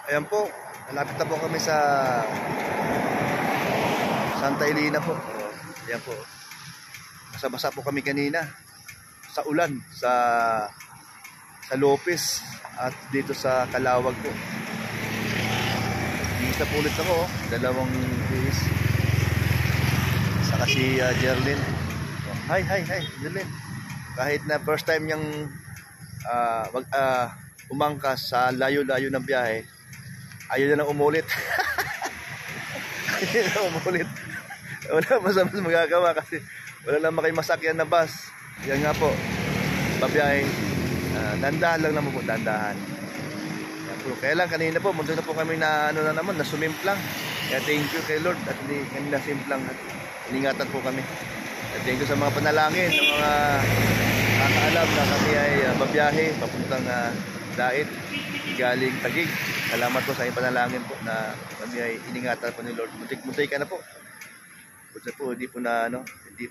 Ayan po, malapit na po kami sa Santa Elena po. Ayan po. Basa-basa po kami kanina sa ulan, sa Lopez at dito sa Calawag po. Bihis na po ulit ako, dalawang bihis. Saka si Jerlyn. Hi, Jerlyn. Kahit na first time niyang umangkas sa layo-layo ng biyahe, ayaw na lang umulit. Ayaw na umulit. Wala masamang magagawa kasi wala lang makimasakyan na bus. Yan nga po, babiyahe. Dandahan lang naman po, dandahan. Yan po. Kaya lang kanina po, muntik na po kami na na sumimplang. Kaya thank you kay Lord at hindi kanina simplang at iningatan po kami. At thank you sa mga panalangin, ng mga nakakaalam na kami ay babiyahe papuntang Dait, galing Taguig. Salamat po sa inyong panalangin po na kami ay iningatan po ni Lord. Muntik ka na po. Buti po, hindi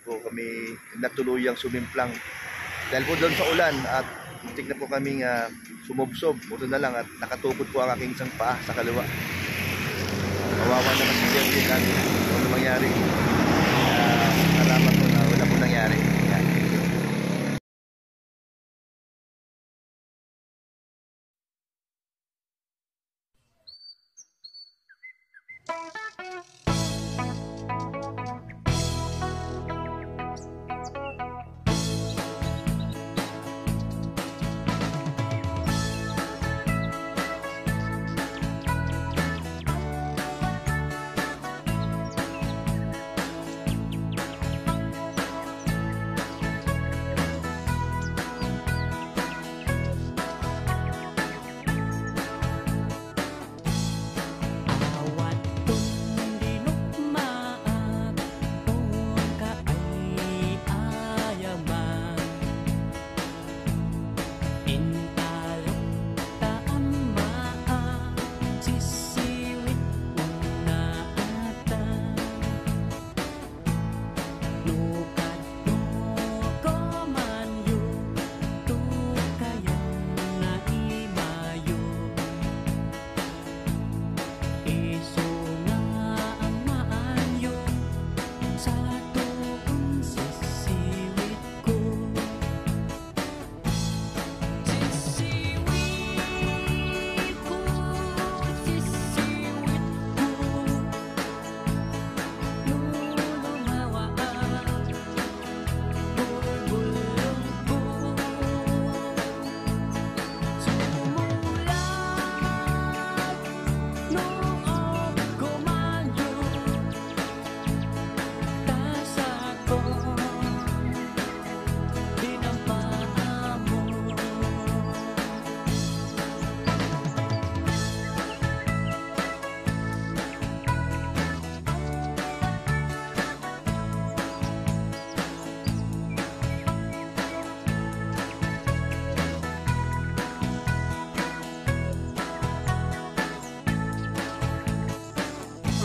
po kami natuluyang sumimplang. Dahil po doon sa ulan at muntik na po kaming sumubsob. Buti na lang at nakatukod po ang aking isang paa sa kaliwa. Kawawa naman si Jerry natin. Ano mangyari? Salamat po na wala po nangyari. Yan.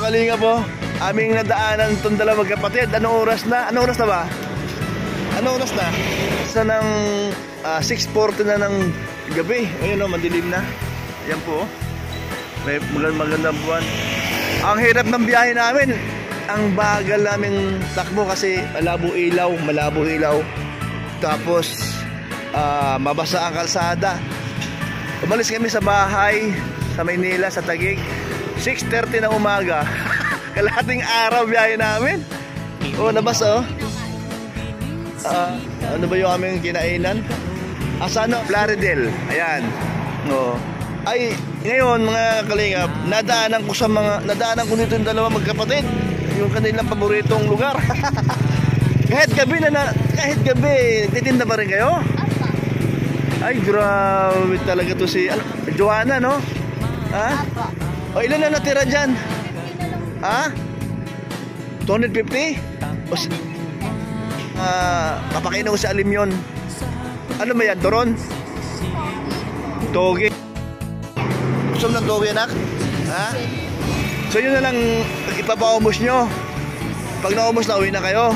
Kalinga po, aming nadaanan itong dalawang magkapatid. Anong oras na? Anong oras na ba? Anong oras na? Sa ng 6:40 na ng gabi. Ayun o, madilim na. Ayan po. May magandang buwan. Ang hirap ng biyahe namin. Ang bagal naming takbo kasi malabo ilaw. Tapos mabasa ang kalsada. Umalis kami sa bahay sa Maynila, sa Taguig. 6:30 ng umaga. Kalahating araw biyahe namin. Oh, nabasa oh. Ano ba yung aming kinainan? Asano? Plaridel. Ayan. Oh. Ay, ngayon mga kalingap, nadaanan ko dito yung dalawang magkapatid. Yung kanilang paboritong lugar. kahit gabi, titinda ba rin kayo? Ay, grabe talaga to si Joanna, no? Ha? O ilan na natira dyan? Ha? 250? O papakain ko sa alim yun. Ano ba yan? Doron? Togi. Gusto mo ng togi, anak? Ha? So yun na lang ipapaumos nyo. Pag naumos na, uwi na kayo.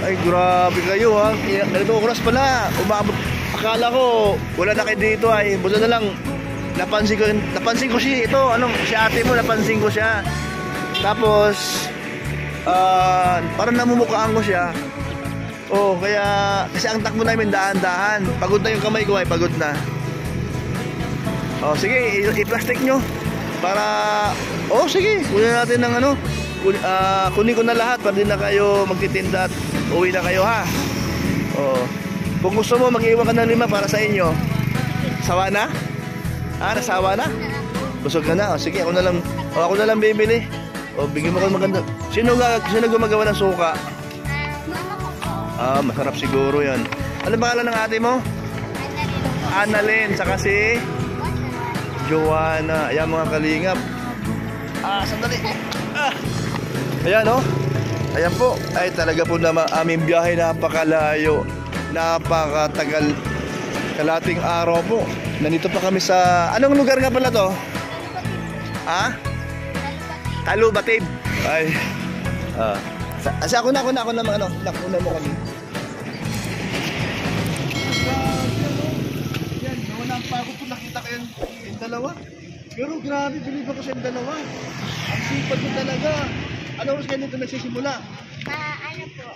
Ay, grabe kayo ha. Ganito oras pala. Umabot. Akala ko wala na kayo dito ay. Buto na lang napansin ko siya ito, si ate mo, napansin ko siya. Tapos parang namumukhaan ko siya. Oh, kaya kasi ang takbo namin dahan-dahan. Pagod na yung kamay ko, ay pagod na. Oh, sige, i-plastic nyo para sige, kunin natin ng kunin ko na lahat para din na kayo magtitinda at uwi na kayo, ha. Oh. Kung gusto mo mag-iwan ka ng 5 para sa inyo. Sawa na? Nasawa na? Busog ka na? Sige, ako na lang bibili. Bigyan mo ko maganda. Sino gumagawa ng suka? Masarap siguro yan. Ano pangalan ng ate mo? Annalyn. Saka si Joanna. Ayan mga kalingap. Sandali. Ayan, oh. Ayan po. Ay talaga po naman aming biyahe, napakalayo. Napakatagal. Kalating araw po. Nandito pa kami sa... Anong lugar nga pala to? Talubatib. Ay. Kasi ako na nakuna mo kami. Yan, nawala ang pagod ko. Nakita ko yung dalawa. Pero grabe, bilib ako sa yung dalawa. Ang sipag ko talaga. Ano oras kayo nito nagsisimula? Ano po?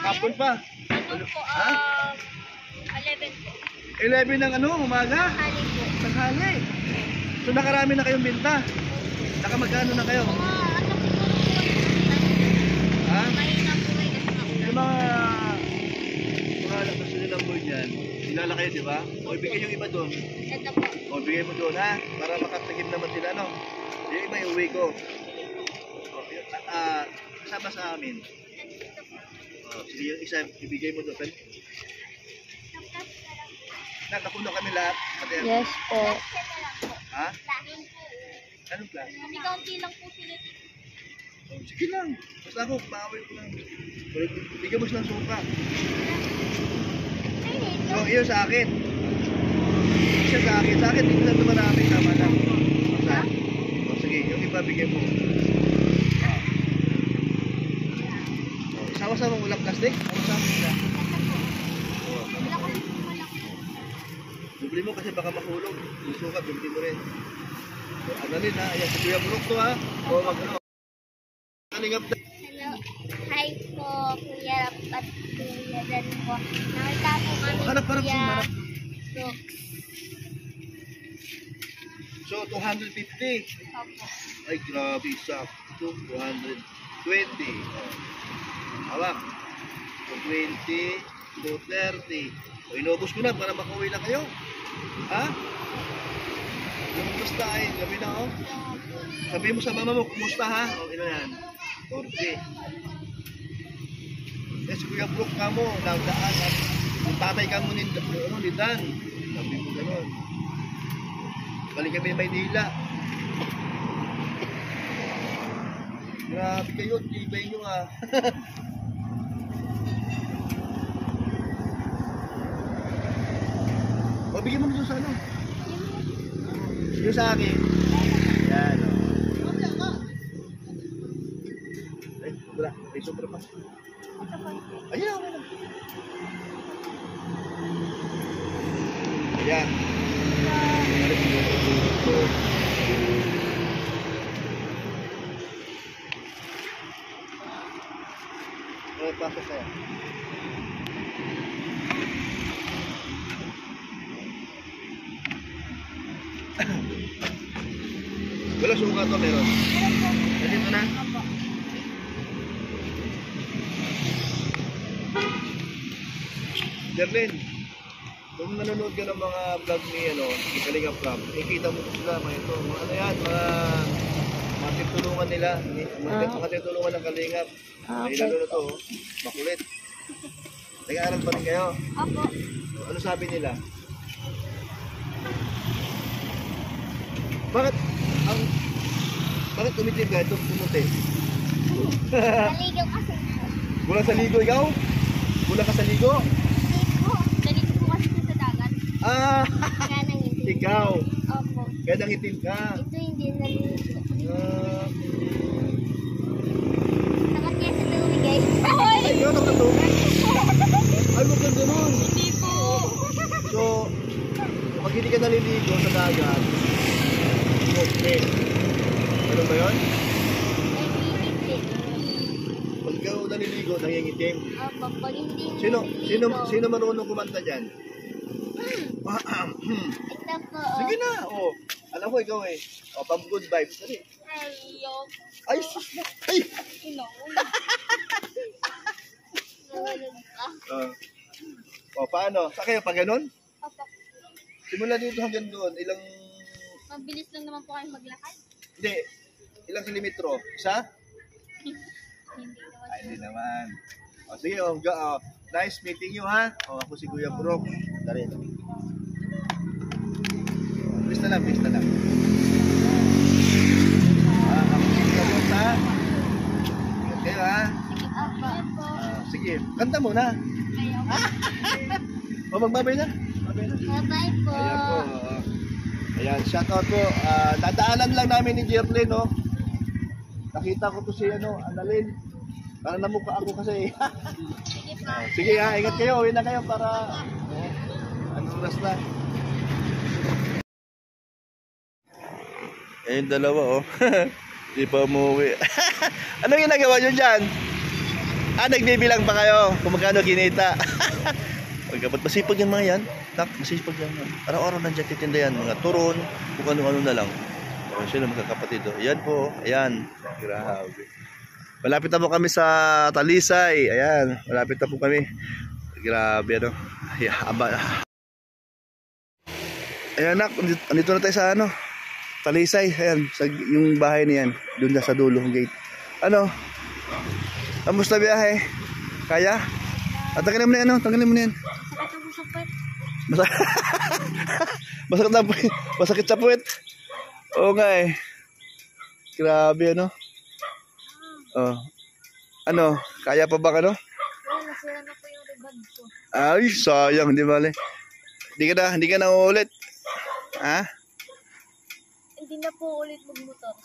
Hapon pa? Ano po? 11 po. 11 ng umaga? Hali po. Tanghali. So nakarami na kayong binta? Nakamagkano na kayo? Mahina po kayo. Yung mga gusto nyo ng boy dyan, kilala kayo, di ba? O ibigay yung iba doon. Ito po. O ibigay mo doon, ha? Para makatagim naman sila, no? Yung iba yung uwi ko. Kasama sa amin. Sige, yung isa, ibigay mo doon. Nakapuna kami lahat. Yes po. Ha? Anong plan? Kaunti lang po sila. Sige lang. Basta ako, paaway ko lang. Bigyan mo silang suka. So, yun sa akin. Isa sa akin. Sa akin, hindi lang naman namin. Tama lang. Basta. Sige, yung iba bigyan mo. Sama-sama ulang plastic? Sama-sama sila. Bibili mo kasi baka mahulog. Yung suka, bibili mo rin. Annalyn, ha? Ayan, si Kuya Brooke to, ha? Hello. Hi po, Kuya Rap at Kuya Dan po. Nakita po kami Kuya Brooke. So, 250. Opo. Ay, grabe. Sakto. 220. Hawak. 220. 230. O, inubos ko na para makauwi na kayo. Ha? Yung kumusta ay, gabi na, oh. Sabihin mo sa mama mo, kumusta, ha? O, ino yan. 40. Eh, si Kuya Brooke ka mo, nagdaan. Yung tatay ka mo ni Dan. Sabi mo gano'n. Balik kami ng Maynila. Grabe kayo, tibay nyo, ha. O, bigyan mo nito sa ano? Yung sa akin. Yan, o. Ay, wala. Ay, sobra pa. Ayan, wala. Ayan. Ay, pasok sa'yo. Wala suka to, meron. Dito na. Derlin, kung nanonood ka ng mga vlog ni Kalinga Prab, ikita mo sila mga ito. Ano yan, mga titulungan nila. Mga titulungan ng Kalingap. Ay lalo na to, makulit. Nag-aaral pa rin kayo? Opo. Ano sabi nila? Bakit umitim ka? Ito pumuti. Naligaw kasi. Kulang sa ligo ikaw? Kulang ka sa ligo? Hindi po. Nalito po kasi sa dagat. Kaya nangitim. Ikaw. Opo. Kaya nangitim ka. Ito hindi naliligo. Takot kaya sa tubig, guys. Ay, yun ang natubig. Ay, huwag kang ganun. Hindi po. So, pag hindi ka naliligo sa dagat, okay. Ano ba yun? Nangingitim. Pag ikaw naliligo, nangingitim. Opo, pag hindi Sino marunong kumanta dyan? Ito po. Sige na, oh. Alam ko ikaw eh. Oh, pang good vibes. Dali. Hello. Ay, sus na. Ay! Hello. Oh, paano? Sa kayo, pag ganun? Opo. Simula dito hanggang doon, ilang... Mabilis lang naman po kayo maglakad. Hindi. Ilang kilometro? Isa? Hindi naman. Ay, hindi naman. O, sige, nice meeting you, ha? O, ako si Kuya Brok. Dari. Please na lang, please na lang. Ako si Kuya Brok, ha? Ingat kayo, ha? Opo. Sige, kanta mo na. O, magbabay na. Magbabay na. Bye po. Ayan po. Ayan, shoutout po. Dadaanan lang namin ni Jerlyn, no? Nakita ko to si, Annalyn. Parang namukha ako kasi. Sige po. Sige ha, ingat kayo. Uwi na kayo para... Anong oras na? Ayun, dalawa, oh. Di pa umuwi. Anong ginagawa nyo dyan? Nagbibilang pa kayo kung magkano kinita. Pagkapat masipag yan mga yan. Nak, masipag yan. Araw-araw nandiyan titinda yan. Mga turon, kung ano-ano na lang. O, sila magkakapatid. Ayan po. Ayan. Grabe. Malapit na po kami sa Talisay. Ayan. Malapit na po kami. Grabe, ano. Ayan, nak. Andito na tayo sa, Talisay. Ayan. Yung bahay niyan. Doon na sa dulo ng gate. Kamusta biyahe? Kaya? Tanggalin mo na yan, tanggalin mo na yan. Masakit sa puwet. Oo nga eh. Grabe, Oh. Kaya pa ba Nasira na po yung ribag ko. Ay, sayang, di ba? Hindi ka na uulit. Ha? Hindi na po ulit magmotor.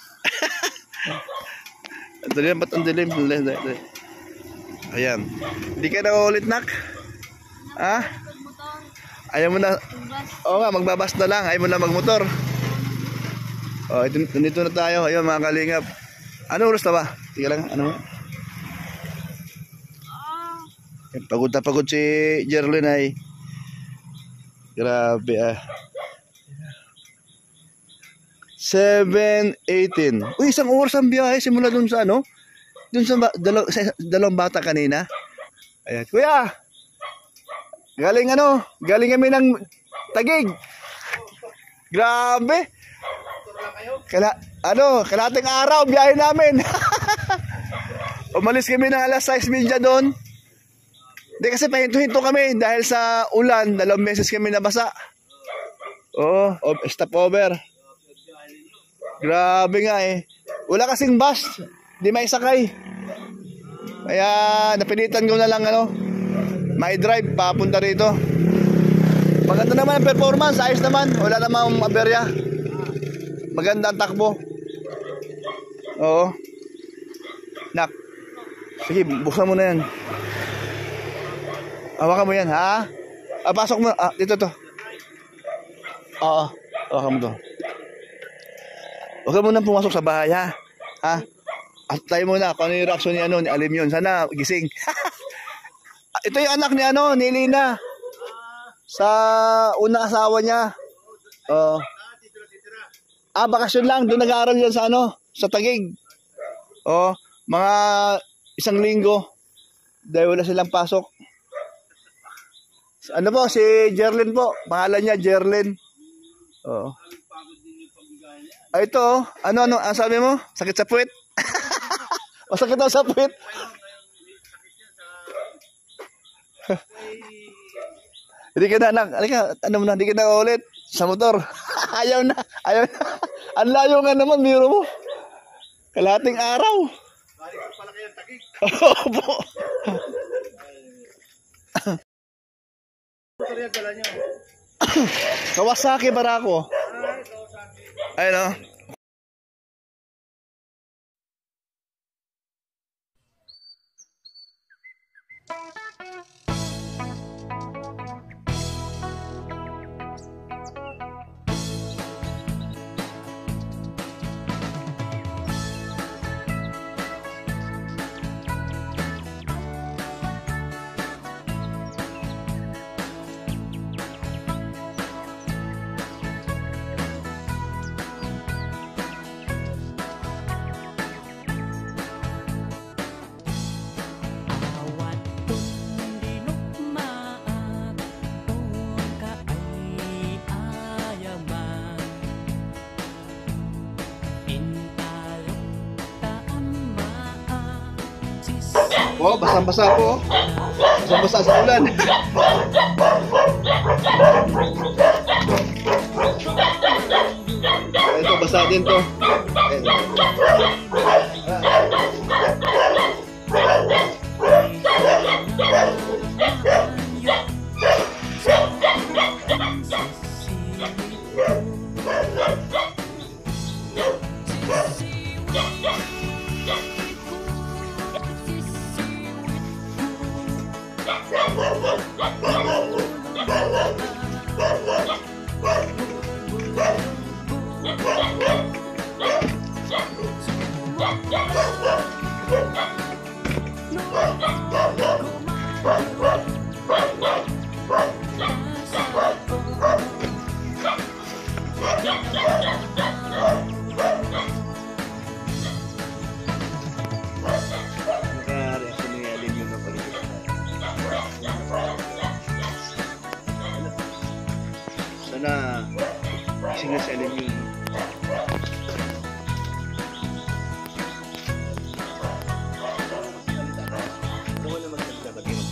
Ang dilim, ba't ang dilim? Ayan. Hindi ka na uulit, nak? Ha? Magmotor. Ayaw mo na. Bus. Oo nga, magbabas na lang. Ayaw mo na magmotor. Oh, dito na tayo. Ayun, mga kalingap. Ano oras na ba? Sige lang, Pagod na pagod si Jerlyn ay. Grabe 7:18. Uy, isang oras ang biyahe simula dun sa dun sa dalawang bata kanina. Ayan. Kuya! Galing galing kami ng Taguig. Grabe. Kalating araw biyahe namin. Umalis kami ng alas 6:30 doon. Hindi kasi pahinto-hinto kami dahil sa ulan, 2 beses kami nabasa. Oo, stopover. Grabe nga eh. Wala kasing bus, di may sakay. Kaya napilitan ko na lang may drive papunta rito. Maganda naman ang performance, ayos naman, wala namang aberya. Maganda ang takbo. Oo. Nak. Sige, buksan mo na yan. Hawakan mo yan, ha? Pasok mo. Dito to. Oo. Hawakan mo to. Huwag ka muna pumasok sa bahay, ha? At tayo muna kung ano yung reaction ni Alim yun. Sana gising. Ito yung anak ni Lina. Sa unang asawa niya. Bakasyon lang. Doon nag-aaral yan sa sa Taguig. Mga 1 linggo. Dahil wala silang pasok. Si Jerlyn po. Pangalan niya, Jerlyn. Ito, ang sabi mo? Sakit sa puwet? Masakit daw sa puwet. Hindi ka na, anak. Hindi ka na ulit sa motor. Ayaw na. Ang layo nga naman, biro mo. Kalahating araw. Balik pala kayong Taguig. Opo. Kawasaki Barako. Ayun Oh, basang-basa po. Basang-basa sa ulan. Ito, basa din to. Sana singa sa alam yun. Ano na magsalita ba kayo?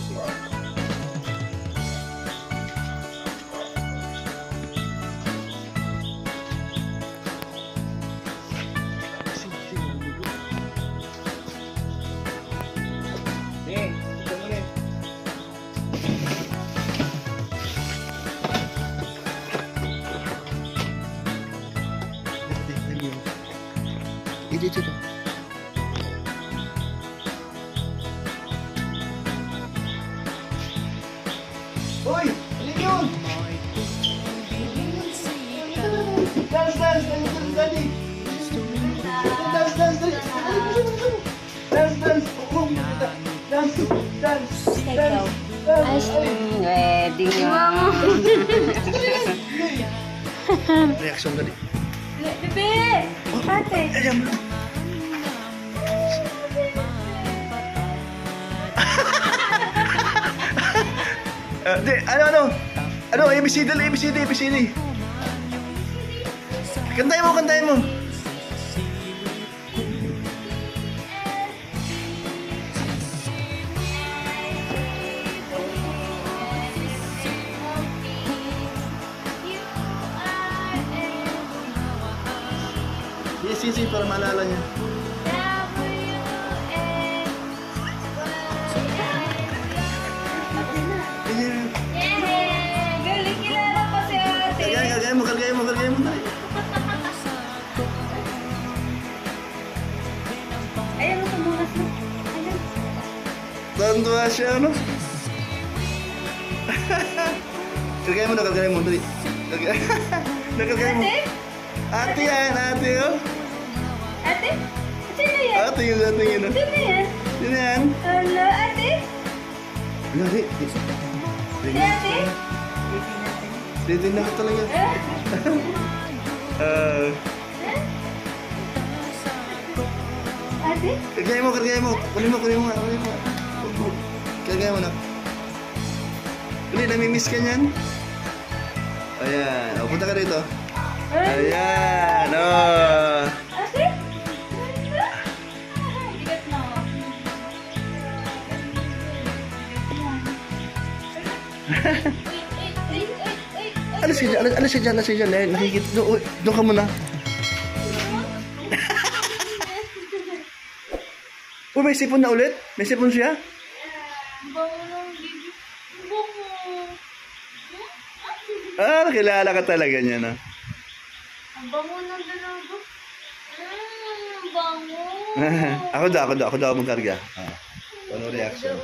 Dito. Hoy! Ano yun? Dance! Dance! Dance! Wedding yun. Reaction tadi. Bebe! Ate! Ayan mo. Ano, ABCD. Kantayin mo. Yes, para maalala niya. Galing, kilala ko si ate. Kalgay mo. Ayan, tumunas mo. Ayan. Tantua siya, ano? Kalgay mo. Dali. Nakalgay mo. Ate? Ate, oh. Ate? Sino yan? Ate yun. Sino yan? Sino yan? Hello, ate? Ano, di? Si ate? Dito na ka talaga. Ate? Kalgay mo. Kunin mo. Kalgay mo na. Kali, namimiss ka niyan? Ayan. O, punta ka dito. Ayan. Oh. Ate? Bigat na. Alas siya dyan. Nakikita. Doon ka muna. Oh, may sipon na ulit? May sipon siya? Bango ng bibig. Bango. Kilala ka talaga niya, no? Ang bango ng dalago. Bango. Ako daw magkarga. Ano reaction?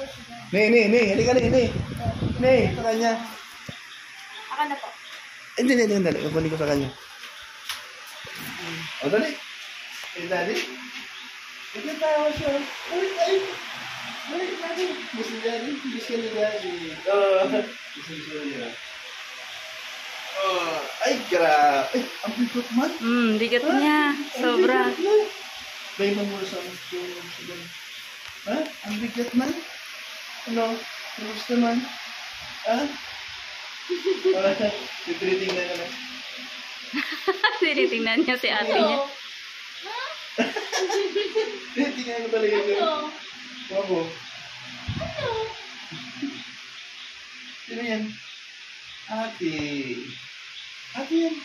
Nay, halika Nay, sa kanya. Ako na po. Hindi, dali. Kukunin ko sa kanya. O, dali. Daddy. Nagkatawa siya. Ay, Daddy. Gusto Daddy. Gusto ni Daddy. Gusto niya. Ay, grabe. Ang bigot man. Bigat niya. Sobra. Bay mo muna sa amin. Ha? Ang bigat man? Ano? Gusto man? Ha? Tinitingnan ka na. Tinitingnan niya si ate niya. Tinitingnan ko talaga yun. Wabo. Sino yan? Ate. Ate yan.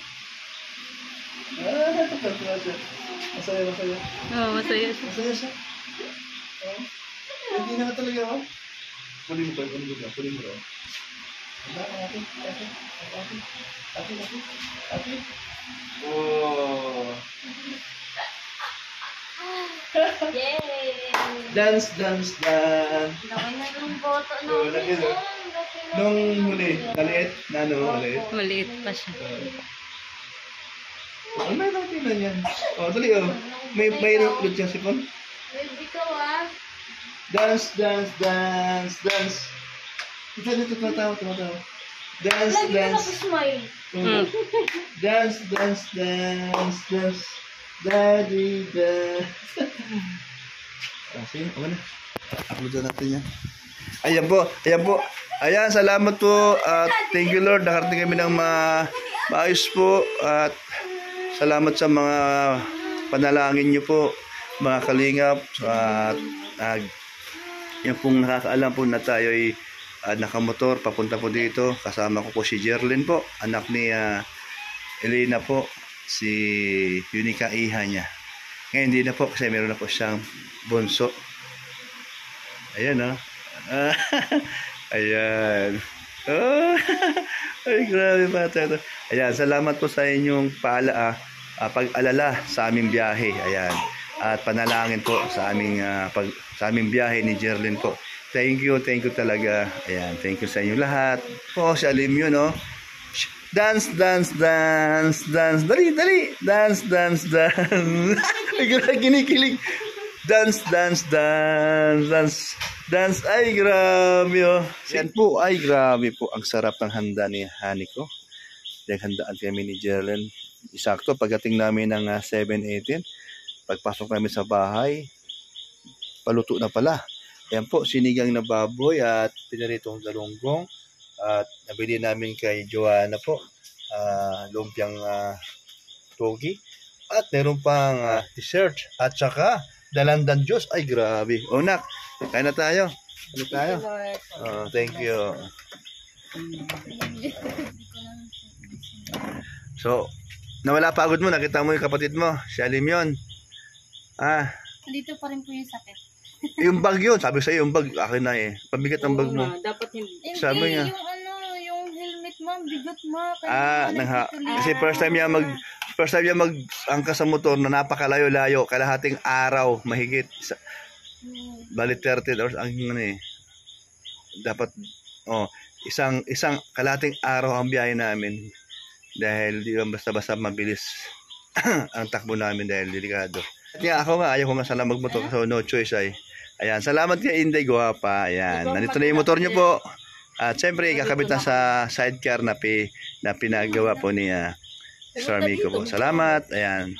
Tuwa siya. Masaya. Oo, masaya siya. Masaya siya. Oh. Hindi na ka talaga, oh. Kunin mo raw. Ate. Oh. Yay! Dance. Laki na yung boto Oh, laki na. Nung huli, maliit. Maliit. Maliit pa siya. Ano na natin na yan? Oh, dali, oh. May ulit siyang sipon. Baby ko ah. Dance. Dito, tumatawa. Dance. Smile. Oh. Dance. Daddy, dance. Sige, okay na. Upload na natin yan. Ayan po. Ayan, salamat po. At thank you Lord. Nakarating kami ng maayos po. At salamat sa mga panalangin nyo po, mga kalingap. At yan pong nakakaalam po na tayo ay nakamotor papunta po dito. Kasama ko po si Jerlyn po, anak ni Elena po, si Unica iha niya. Ngayon hindi na po kasi meron na po siyang bunso. Ayan, ayan. Oh, ay grabe bata ito. Ayan, salamat po sa inyong pag-alala sa aming biyahe. Ayan. At panalangin po sa aming sa aming biyahe ni Jerlyn po. Thank you talaga. Ayan, thank you sa inyo lahat. Po, si Alim yun, no? Dance. Dali. Dance. Kinikilig. Dance. Ay, grabe, oh. Yan po, ay, grabe po. Ang sarap ng handa ni Hani ko. Naghandaan kami ni Jerlyn. Isakto, pagdating namin ng 7:18, pagpasok namin sa bahay, paluto na pala. Yan po, sinigang na baboy at pinaritong galunggong. At nabili namin kay Joanna po, lumpiang togi. At meron pang dessert. At saka, dalandan juice. Ay, grabe. O, nak, kain na tayo. Thank you. So, nawala pagod mo. Nakita mo yung kapatid mo. Si Alim yun. Dito pa rin po yung sakit. Yung bag yun. Sabi sa'yo, yung bag. Akin na eh. Pabigat ang bag mo. Dapat hindi. Sabi niya. Yung helmet mo, bigot mo. Kasi first time niya mag-angka sa motor na napakalayo-layo. Kalahating araw, mahigit. Bali 30 hours ang dapat isang kalahating araw ang biyahe namin dahil di ba basta-basta mabilis ang takbo namin dahil delikado. At nga ako nga ayaw ko nga sana magmotor so no choice ay. Ayan, salamat kay Inday Guwapa. Ayan, nandito na yung motor niyo po. At siyempre kakabit na sa sidecar na pinagawa po ni Sir Miko po. Salamat. Ayan.